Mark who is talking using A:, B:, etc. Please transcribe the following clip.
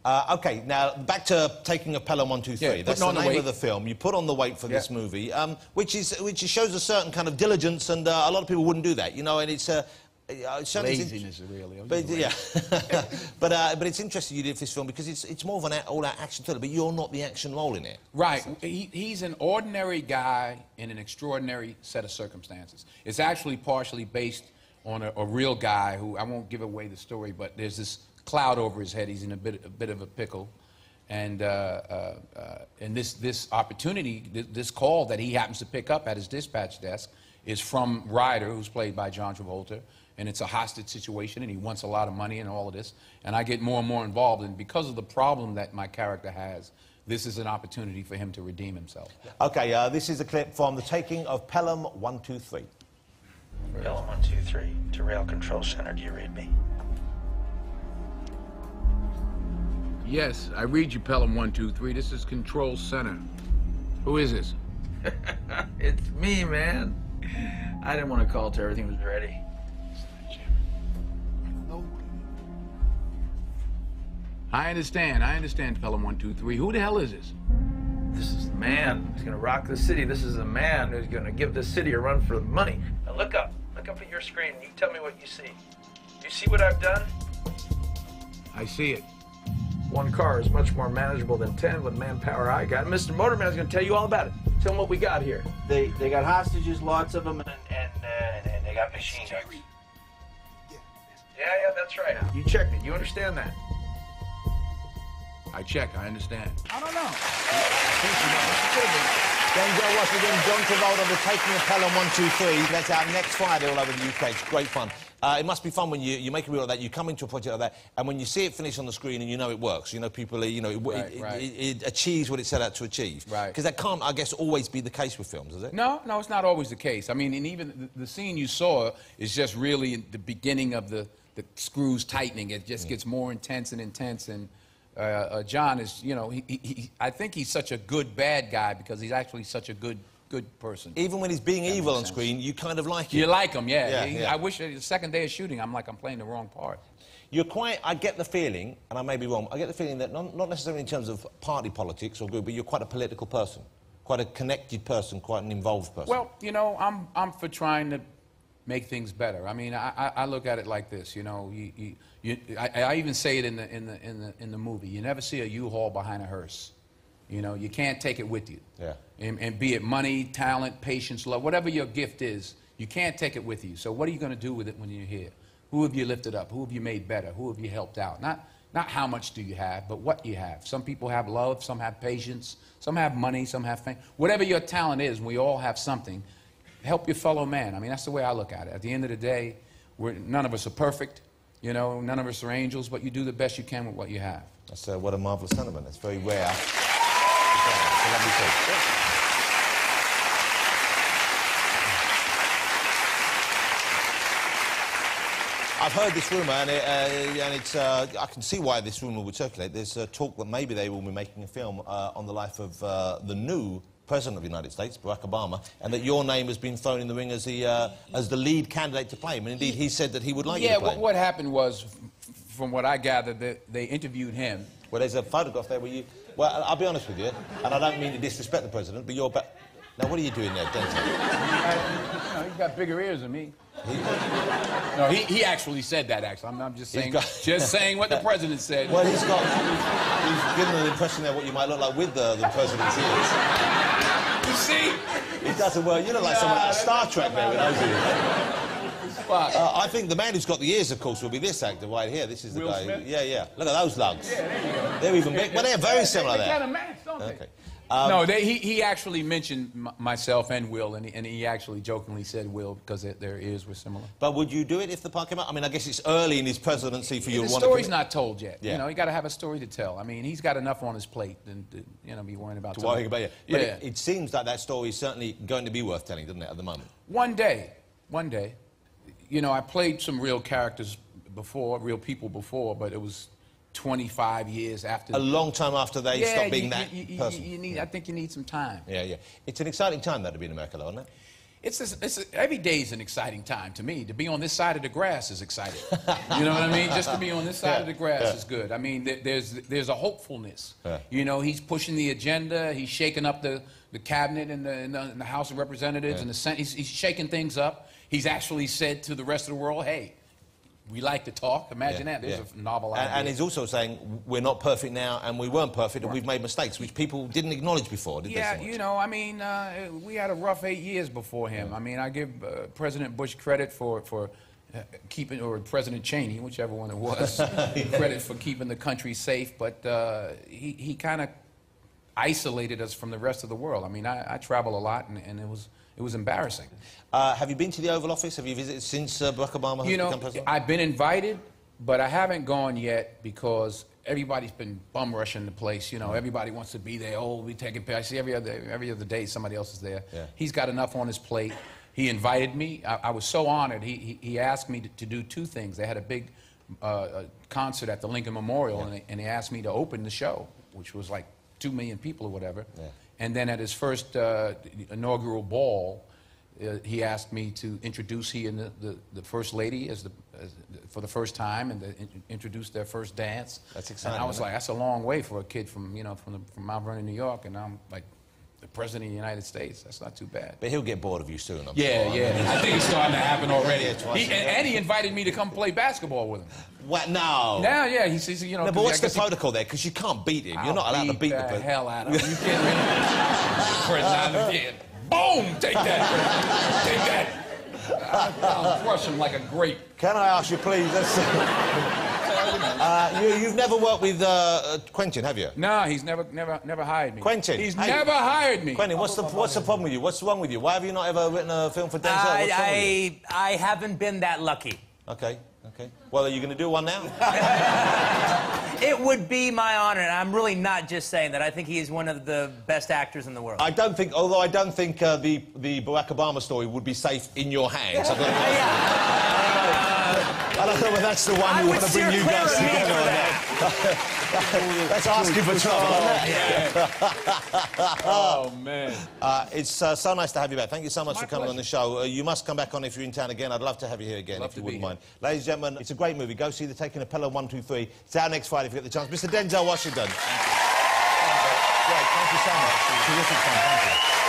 A: Okay, now back to Taking of Pelham 1, 2, 3.
B: Yeah,
A: that's the name of the film. You put on the weight for this movie, which shows a certain kind of diligence, and a lot of people wouldn't do that, you know. And it's
B: laziness, really.
A: But yeah, but it's interesting you did this film because it's more of an all-out action thriller, but you're not the action role in it.
B: Right. He's an ordinary guy in an extraordinary set of circumstances. It's actually partially based on a real guy who, I won't give away the story, but there's this cloud over his head. He's in a bit of a pickle, and this opportunity, this call that he happens to pick up at his dispatch desk is from Ryder, who's played by John Travolta, and it's a hostage situation, and he wants a lot of money and all of this, and I get more and more involved, and because of the problem that my character has, this is an opportunity for him to redeem himself.
A: Okay, this is a clip from The Taking of Pelham 1, 2, 3.
C: Pelham 1, 2, 3, to Rail Control Center, do you read me?
B: Yes, I read you, Pelham 1, 2, 3. This is Control Center. Who is this?
C: It's me, man. I didn't want to call till everything was ready.
B: I understand, Pelham 1, 2, 3. Who the hell is this?
C: This is the man who's gonna rock the city. This is the man who's gonna give this city a run for the money. Now look up at your screen. You tell me what you see. You see what I've done?
B: I see it.
C: One car is much more manageable than 10 with manpower I got. Mr. Motorman's gonna tell you all about it. Tell him what we got here. They got hostages, lots of them, and they got machine guns. Yeah, that's right. You checked it. You understand that?
B: I checked. I understand.
C: I don't know.
A: Denzel Washington, John Travolta, The Taking of Pelham 1, 2, 3. That's out next Friday all over the UK. It's great fun. It must be fun when you make a reel like that, you come into a project like that, and when you see it finish on the screen and you know it works, you know people, it achieves what it set out to achieve.
B: Right.
A: Because that can't, I guess, always be the case with films, is it?
B: No, it's not always the case. I mean, and even the scene you saw is just really the beginning of the screws tightening. It just gets more intense and intense, and John is, you know, I think he's such a good bad guy because he's actually such a good person.
A: Even when he's being evil on screen, you kind of like him.
B: You like him, yeah.
A: Yeah.
B: I wish the second day of shooting, I'm playing the wrong part.
A: You're quite, I get the feeling, and I may be wrong, I get the feeling that not necessarily in terms of party politics or good, but you're quite a political person, quite a connected person, quite an involved person.
B: Well, you know, I'm for trying to make things better. I mean, I look at it like this, you know. I even say it in the movie. You never see a U-Haul behind a hearse. You know, you can't take it with you.
A: Yeah.
B: And be it money, talent, patience, love, whatever your gift is, you can't take it with you. So what are you going to do with it when you're here? Who have you lifted up? Who have you made better? Who have you helped out? Not how much do you have, but what you have. Some people have love, some have patience, some have money, some have fame. Whatever your talent is, we all have something. Help your fellow man. I mean, that's the way I look at it. At the end of the day, none of us are perfect. You know, none of us are angels, but you do the best you can with what you have.
A: That's what a marvellous sentiment. That's very rare. It's a lovely thing. I've heard this rumour, and I can see why this rumour would circulate. There's talk that maybe they will be making a film on the life of the new President of the United States, Barack Obama, and that your name has been thrown in the ring as the lead candidate to play him. And indeed, he said that he would like you to play him.
B: Yeah, what happened was, from what I gathered, they interviewed him.
A: Well, there's a photograph there where you... Well, I'll be honest with you, and I don't mean to disrespect the President, but you're... Now, what are you doing there, Denzel?
B: You know, he's got bigger ears than me. No, he actually said that, actually. I'm just saying, just saying what the President said.
A: Well, he's given an impression there what you might look like with the President's ears.
B: You see?
A: It doesn't work. You look like someone out of Star Trek there with those ears. I think the man who's got the ears, of course, will be this actor right here. This is the guy.
B: Smith?
A: Yeah. Look at those lugs.
B: Yeah, there you go.
A: They're even big. Well, they're very similar there.
B: They kind of match, don't they?
A: Okay.
B: No, he actually mentioned myself and Will, and he actually jokingly said Will because their ears were similar.
A: But would you do it if the part came out? I mean, I guess it's early in his presidency for you to want to...
B: The story's not told yet.
A: Yeah.
B: You know, you got to have a story to tell. I mean, he's got enough on his plate than to be worrying about...
A: Worrying about you. But
B: yeah.
A: it seems like that story is certainly going to be worth telling, doesn't it, at the moment?
B: One day. You know, I played some real characters before, real people before, but it was 25 years after...
A: A long time after they stopped being that person.
B: I think you need some time.
A: Yeah. It's an exciting time, though, to be in America, though, isn't it?
B: every day is an exciting time to me. To be on this side of the grass is exciting. You know what I mean? Just to be on this side of the grass is good. I mean, there's a hopefulness. Yeah. You know, he's pushing the agenda. He's shaking up the cabinet in the House of Representatives and the Senate. He's shaking things up. He's actually said to the rest of the world, hey, we like to talk. Imagine that. There's a novel idea.
A: And he's also saying, we're not perfect now, and we weren't perfect, and we've made mistakes, which people didn't acknowledge before, did they?
B: Yeah, you know, I mean, we had a rough 8 years before him. I mean, I give President Bush credit for keeping, or President Cheney, whichever one it was, credit for keeping the country safe, but he kind of isolated us from the rest of the world. I mean, I travel a lot, and it was embarrassing.
A: Have you been to the Oval Office? Have you visited since Barack Obama has become president?
B: I've been invited, but I haven't gone yet because everybody's been bum rushing the place. You know, everybody wants to be there. Oh, we taking pictures. I see every other day somebody else is there. Yeah. He's got enough on his plate. He invited me. I was so honored. He asked me to do two things. They had a big concert at the Lincoln Memorial, and he asked me to open the show, which was like 2 million people or whatever. Yeah. And then at his first inaugural ball, he asked me to introduce the First Lady for the first time, and introduce their first dance.
A: That's exciting.
B: And I was like, that's a long way for a kid from Mount Vernon, New York, and I'm like the President of the United States. That's not too bad.
A: But he'll get bored of you soon, I'm
B: sure. Yeah. I think it's starting to happen already.
A: And
B: he invited me to come play basketball with him.
A: What? No.
B: Now, yeah, he says, you know.
A: No, but what's the protocol there? Because you can't beat him. You're not allowed to beat the
B: president. Hell out of him. You kidding me? Boom! Take that. Take that. I'll crush him like a grape.
A: Can I ask you, please? You've never worked with Quentin, have you?
B: No, he's never hired me.
A: Quentin?
B: He's never hired me.
A: Quentin, what's the problem with you? What's wrong with you? Why have you not ever written a film for Denzel? What's wrong with you?
D: I haven't been that lucky.
A: Okay. Well, are you going to do one now?
D: It would be my honor, and I'm really not just saying that. I think he is one of the best actors in the world.
A: Although I don't think the Barack Obama story would be safe in your hands. I don't know whether that's the one you want to bring you guys together or not. That's asking for trouble.
B: Oh, man.
A: It's so nice to have you back. Thank you so much for coming on the show. You must come back on if you're in town again. I'd love to have you here again, if you wouldn't mind. Ladies and gentlemen, it's a great movie. Go see The Taking of Pelham 1, 2, 3. It's out next Friday if you get the chance. Mr. Denzel Washington. Great, thank you so much. Terrific fun, thank you.